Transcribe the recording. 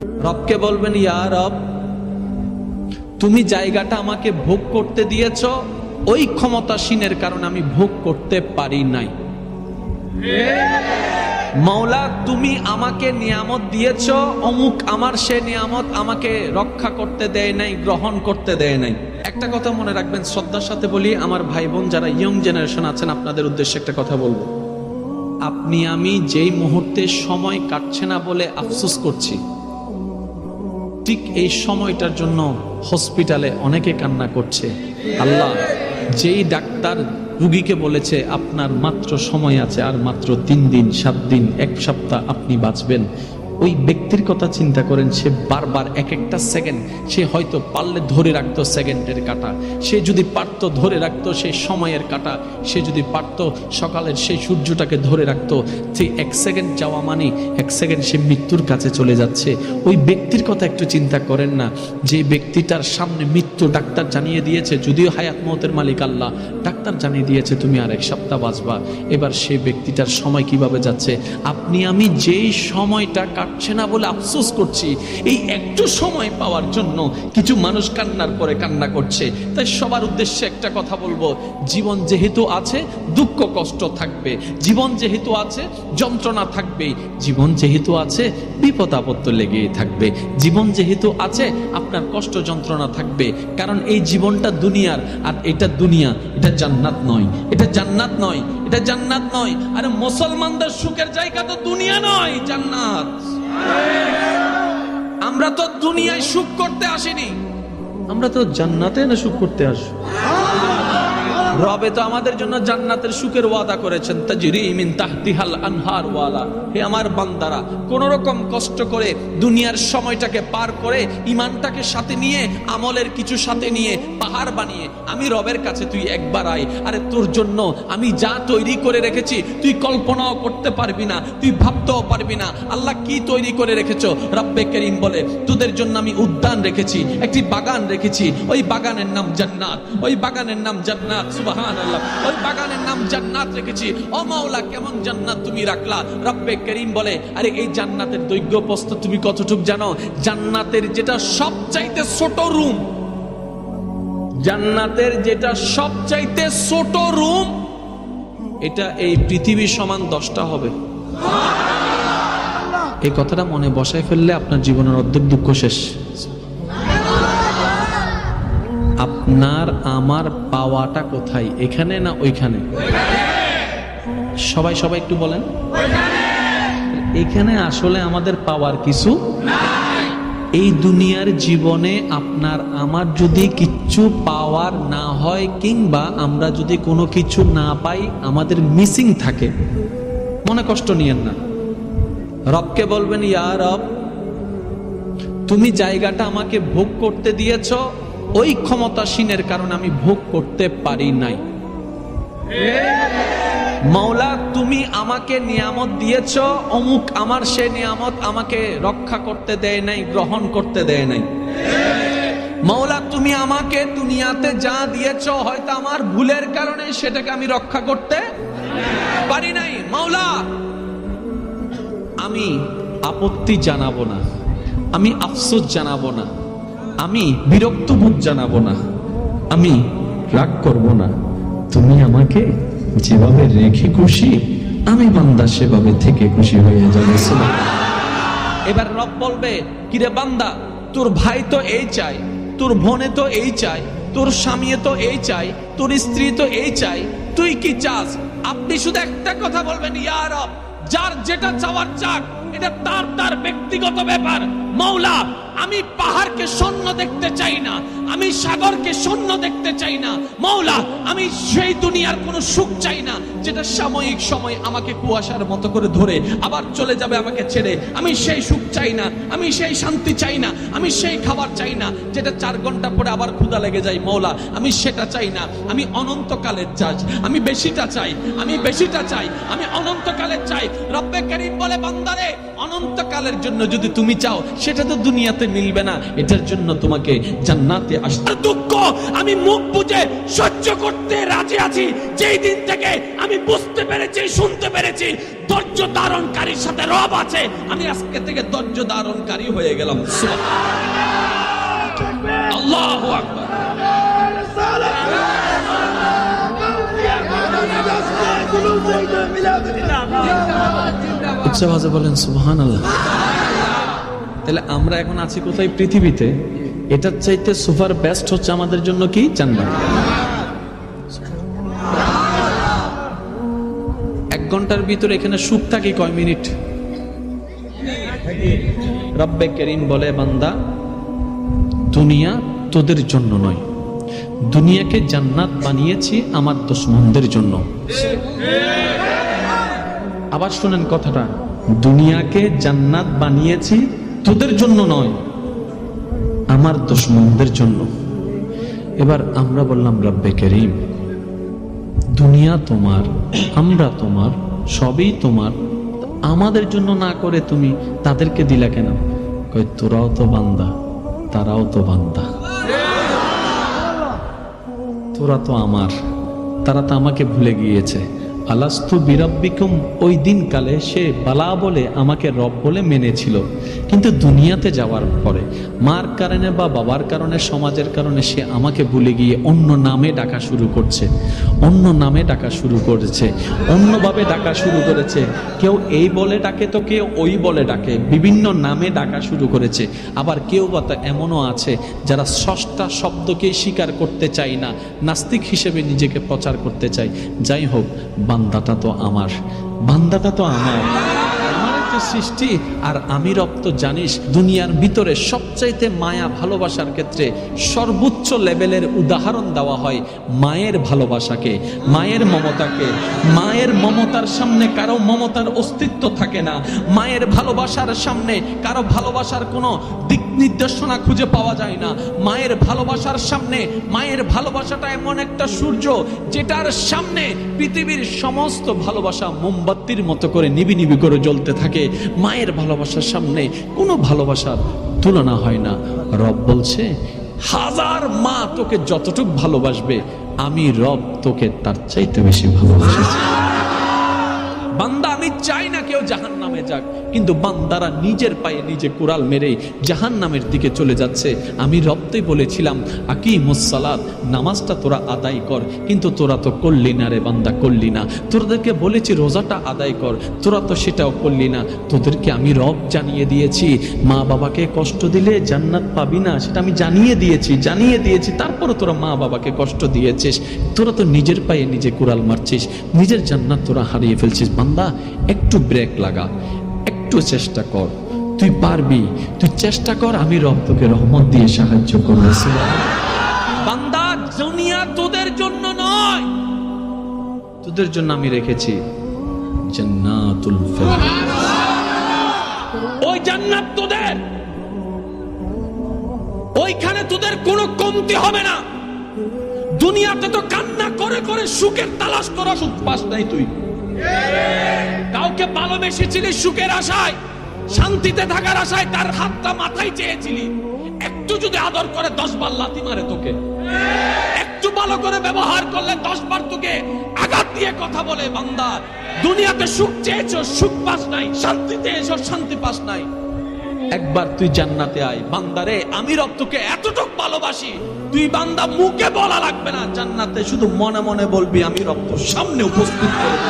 রবকে বলবেন, ইয়া রব, তুমি জায়গাটা আমাকে ভোগ করতে দিয়েছ, ওই ক্ষমতাসীনের কারণে আমি ভোগ করতে পারি নাই। মাওলা, তুমি আমাকে নিয়ামত দিয়েছ, অমুক আমার সে নিয়ামত আমাকে রক্ষা করতে দেয় নাই, গ্রহণ করতে দেয় নাই। একটা কথা মনে রাখবেন, শ্রদ্ধার সাথে বলি, আমার ভাই বোন যারা ইয়ং জেনারেশন আছেন, আপনাদের উদ্দেশ্যে একটা কথা বলবো। আপনি আমি যেই মুহূর্তে সময় কাটছে না বলে আফসোস করছি, ঠিক এই সময়টার জন্য হসপিটালে অনেকে কান্না করছে। আল্লাহ, যেই ডাক্তার রুগীকে বলেছে আপনার মাত্র সময় আছে, আর মাত্র 3 দিন, 7 দিন, 1 সপ্তাহ আপনি বাঁচবেন, ওই ব্যক্তির কথা চিন্তা করেন। সে বারবার এক একটা সেকেন্ড, সে হয়তো পারলে ধরে রাখতো সেকেন্ডের কাটা, সে যদি পারতো ধরে রাখতো সেই সময়ের কাটা, সে যদি পারতো সকালের সেই সূর্যটাকে ধরে রাখতো, সেই 1 সেকেন্ড যাওয়া মানে 1 সেকেন্ড সে মৃত্যুর কাছে চলে যাচ্ছে। ওই ব্যক্তির কথা একটু চিন্তা করেন না, যে ব্যক্তিটার সামনে মৃত্যু ডাক্তার জানিয়ে দিয়েছে, যদিও হায়াত মওতের মালিক আল্লাহ, ডাক্তার জানিয়ে দিয়েছে তুমি আর 1 সপ্তাহ বাঁচবা। এবার সেই ব্যক্তিটার সময় কিভাবে যাচ্ছে, আপনি আমি যেই সময়টা কাটছে না বলে আফসোস করছি, এই একটু সময় পাওয়ার জন্য কিছু মানুষ কান্নার পরে কান্না করছে। তাই সবার উদ্দেশ্যে একটা কথা বলবো, জীবন যেহেতু আছে দুঃখ কষ্ট থাকবে, জীবন যেহেতু আছে যন্ত্রণা থাকবে, জীবন যেহেতু আছে বিপদ আপদ তো লেগেই থাকবে, জীবন যেহেতু আছে আপনার কষ্ট যন্ত্রণা থাকবে। কারণ এই জীবনটা দুনিয়ার, আর এটা দুনিয়া, এটা জান্নাত নয়, এটা জান্নাত নয়, এটা জান্নাত নয়। আরে মুসলমানদের সুখের জায়গা তো দুনিয়া নয়, জান্নাত। আমরা তো দুনিয়ায় সুখ করতে আসিনি, আমরা তো জান্নাতে না সুখ করতে আসি। রবে তো আমাদের জন্য জান্নাতের সুখের ওয়াদা করেছেন, তাজরি মিন তাহতিহাল আনহার ওয়ালা। হে আমার বান্দারা, কোন রকম কষ্ট করে দুনিয়ার সময়টাকে পার করে ঈমানটাকে সাথে নিয়ে, আমলের কিছু সাথে নিয়ে পাহাড় বানিয়ে আমি রবের কাছে তুই একবার আয়। আরে তোর জন্য আমি যা তৈরি করে রেখেছি তুই কল্পনাও করতে পারবি না, তুই ভাবতেও পারবি না। আল্লাহ কি তৈরি করে রেখেছো? রব্বে করিম বলে, তোদের জন্য আমি উদ্যান রেখেছি, একটি বাগান রেখেছি, ওই বাগানের নাম জান্নাত, ওই বাগানের নাম জান্নাত। সুবহানাল্লাহ, ওই বাগানের নাম জান্নাত রেখেছি। ও মাওলা, কেমন জান্নাত তুমি রাখলা? রব্বে করিম বলে, আরে এই জান্নাতের দৈর্ঘ্য প্রস্থ তুমি কতটুক জানো? জান্নাতের যেটা সবচাইতে ছোট রুম, জান্নাতের যেটা সবচাইতে ছোট রুম, এটা এই পৃথিবী সমান 10টা হবে। এই কথাটা মনে বসায় ফেললে আপনার জীবনের অর্ধেক দুঃখ শেষ। আপনার আমার পাওয়াটা কোথায়, এখানে না ওইখানে? সবাই সবাই একটু বলেন। এখানে আসলে আমাদের পাওয়ার কিছু নাই। এই দুনিয়ার জীবনে আপনার আমার যদি কিচ্ছু পাওয়ার না হয়, কিংবা আমরা যদি কোনো কিছু না পাই, আমাদের মিসিং থাকে, মনে কষ্ট নিয়েন না। রবকে বলবেন, ইয়া রব, তুমি জায়গাটা আমাকে ভোগ করতে দিয়েছ, ওই ক্ষমতাসীনের কারণে আমি ভোগ করতে পারি নাই। মাওলা, তুমি আমাকে নিয়ামত দিয়েছ, অমুক আমার সে নিয়ামত আমাকে রক্ষা করতে দেয় নাই, গ্রহণ করতে দেয় নাই। মাওলা, তুমি আমাকে দুনিয়াতে যা দিয়েছ, হয়তো আমার ভুলের কারণে সেটাকে আমি রক্ষা করতে পারি নাই। মাওলা, আমি আপত্তি জানাবো না, আমি আফসোস জানাবো না, আমি বিরক্ত বোধ জানাবো না, আমি রাগ করব না। তুমি আমাকে যেভাবে রেখে খুশি, আমি বান্দা সেভাবে থেকে খুশি হয়ে যাবে। এবার রব বলবে, কিরে বান্দা, তোর ভাই তো এই চাই, তোর বোনে তো এই চাই, তোর স্বামী তো এই চাই, তোর স্ত্রী তো এই চাই, তুই কি চাস? আপনি শুধু একটা কথা বলবেন, ইয়া রব, যার যেটা চাওয়ার চাক, এটা তার তার ব্যক্তিগত ব্যাপার। মাওলা, আমি পাহাড়কে শূন্য দেখতে চাই না, আমি সাগরকে শূন্য দেখতে চাই না। মাওলা, আমি সেই দুনিয়ার কোনো সুখ চাই না যেটা সাময়িক সময় আমাকে কুয়াশার মতো করে ধরে আবার চলে যাবে আমাকে ছেড়ে। আমি সেই সুখ চাই না, আমি সেই শান্তি চাই না, আমি সেই খাবার চাই না যেটা 4 ঘন্টা পরে আবার ক্ষুধা লেগে যায়। মাওলা, আমি সেটা চাই না, আমি অনন্তকালের চাই, আমি বেশিটা চাই, আমি বেশিটা চাই, আমি অনন্তকালের চাই। রব্বে করিম বলে, বান্দারে, অনন্তকালের জন্য যদি তুমি চাও, সেটা তো দুনিয়াতে মিলবে না। এটার জন্য তোমাকে জান্নাতে আসতে। দুঃখ আমি মুখ বুজে সহ্য করতে রাজি আছি যেই দিন থেকে আমি বুঝতে পেরেছি, শুনতে পেরেছি ধৈর্য ধারণকারীর সাথে রব আছে। আমি আজকে থেকে ধৈর্য ধারণকারী হয়ে গেলাম। আল্লাহু আকবার। উচ্চ আওয়াজে বলেন সুবহানাল্লাহ। তাহলে আমরা এখন আছি কোথায়? পৃথিবীতে। এটার চাইতে সুপার বেস্ট হচ্ছে আমাদের জন্য কি? জান্নাত। 1 ঘন্টার ভিতরে এখানে সুখ থাকি কয় মিনিট? রব্বে করিম বলে, বান্দা দুনিয়া তোদের জন্য নয়, দুনিয়াকে জান্নাত বানিয়েছি আমার দুশমনদের জন্য। আবার শুনেন কথাটা, দুনিয়াকে জান্নাত বানিয়েছি তোদের জন্য নয়, আমার দুশমনদের জন্য। এবার আমরা বললাম, রব্বে করিম দুনিয়া তোমার, আমরা তোমার, সবই তোমার, আমাদের জন্য না করে তুমি তাদেরকে দিলা কেন? কই তোরাও তো বান্দা, তারাও তো বান্দা, তোরা তো আমার, তারা তো আমাকে ভুলে গিয়েছে। আলাস্তু বিরাব্বিকুম, ওই দিন কালে সে বালা বলে আমাকে রব বলে মেনেছিল, কিন্তু দুনিয়াতে যাওয়ার পরে মার কারণে বা বাবার কারণে, সমাজের কারণে সে আমাকে ভুলে গিয়ে অন্য নামে ডাকা শুরু করছে, অন্য নামে ডাকা শুরু করেছে, অন্যভাবে ডাকা শুরু করেছে। কেউ এই বলে ডাকে তো কেউ ওই বলে ডাকে, বিভিন্ন নামে ডাকা শুরু করেছে। আবার কেউ বা এমনও আছে যারা ষষ্ঠা শব্দকে স্বীকার করতে চায় না, নাস্তিক হিসেবে নিজেকে প্রচার করতে চায়। যাই হোক, বান্দাটা তো আমার, বান্দাটা তো আমার, আমার একটা সৃষ্টি। আর আমি রব তো জানিস, দুনিয়ার ভিতরে সবচাইতে মায়া ভালোবাসার ক্ষেত্রে সর্বোচ্চ লেভেলের উদাহরণ দেওয়া হয় মায়ের ভালোবাসাকে, মায়ের মমতাকে। মায়ের মমতার সামনে কারো মমতার অস্তিত্ব থাকে না। মায়ের ভালোবাসার সামনে কারো ভালোবাসার কোনো দিক নির্দেশনা খুঁজে পাওয়া যায় না। মায়ের ভালোবাসার সামনে, মায়ের ভালোবাসাটা এমন একটা সূর্য যেটার সামনে পৃথিবীর সমস্ত ভালোবাসা মোমবাতির মতো করে নিবি নিবি করে জ্বলতে থাকে। মায়ের ভালোবাসার সামনে কোনো ভালোবাসার তুলনা হয় না। রব বলছে, 1000 মা তোকে যতটুকু ভালোবাসবে, আমি রব তোকে তার চাইতে বেশি ভালোবাসি। বান্দা আমি চাই না কেউ জাহান্নামে যাক, কিন্তু বান্দারা নিজের পায়ে নিজে কুড়াল মেরে জাহান্নামের দিকে চলে যাচ্ছে। আমি রবতেই বলেছিলাম, আকিমুস সালাত, নামাজটা তোরা আদায় কর, কিন্তু তোরা তো করলি না রে বান্দা, করলি না। তোদেরকে বলেছি রোজাটা আদায় কর, তোরা তো সেটাও করলি না। তোদেরকে আমি রব জানিয়ে দিয়েছি, মা বাবাকে কষ্ট দিলে জান্নাত পাবি না, সেটা আমি জানিয়ে দিয়েছি। তারপরে তোরা মা বাবাকে কষ্ট দিয়েছিস। তোরা তো নিজের পায়ে নিজে কুড়াল মারছিস, নিজের জান্নাত তোরা হারিয়ে ফেলছিস। বান্দা একটু ব্রেক লাগা, একটু চেষ্টা কর, তুই পারবি, তুই চেষ্টা কর, আমি রব তোকে রহমত দিয়ে সাহায্য করব। বান্দা দুনিয়া তোদের জন্য নয়, তোদের জন্য আমি রেখেছি জান্নাতুল ফেরদাউস। ওই জান্নাত তোদের, ওইখানে তোদের কোনো কমতি হবে না। দুনিয়াতে তো কান্না করে করে সুখের তালাশ করা, সুখ পাস নাই তুই। কাউকে ভালোবেসেছিলি সুখের আশায়, শান্তিতে থাকার আশায়, তার হাতটা মাথায় চেয়েছিলি। একটু যদি আদর করে 10 বার লাথি মারে তোকে, একটু ভালো করে ব্যবহার করলে 10 বার তোকে আঘাত দিয়ে কথা বলে। বান্দা দুনিয়াতে সুখ চেয়েছো, সুখ পাস নাই, শান্তি চেয়েছো, শান্তি পাস নাই। একবার তুই জান্নাতে আয়। বান্দারে আমি রব তোকে এতটুকু ভালোবাসি, তুই বান্দা মুখে বলা লাগবে না, জান্নাতে শুধু মনে মনে বলবি, আমি রব তোর সামনে উপস্থিত করব।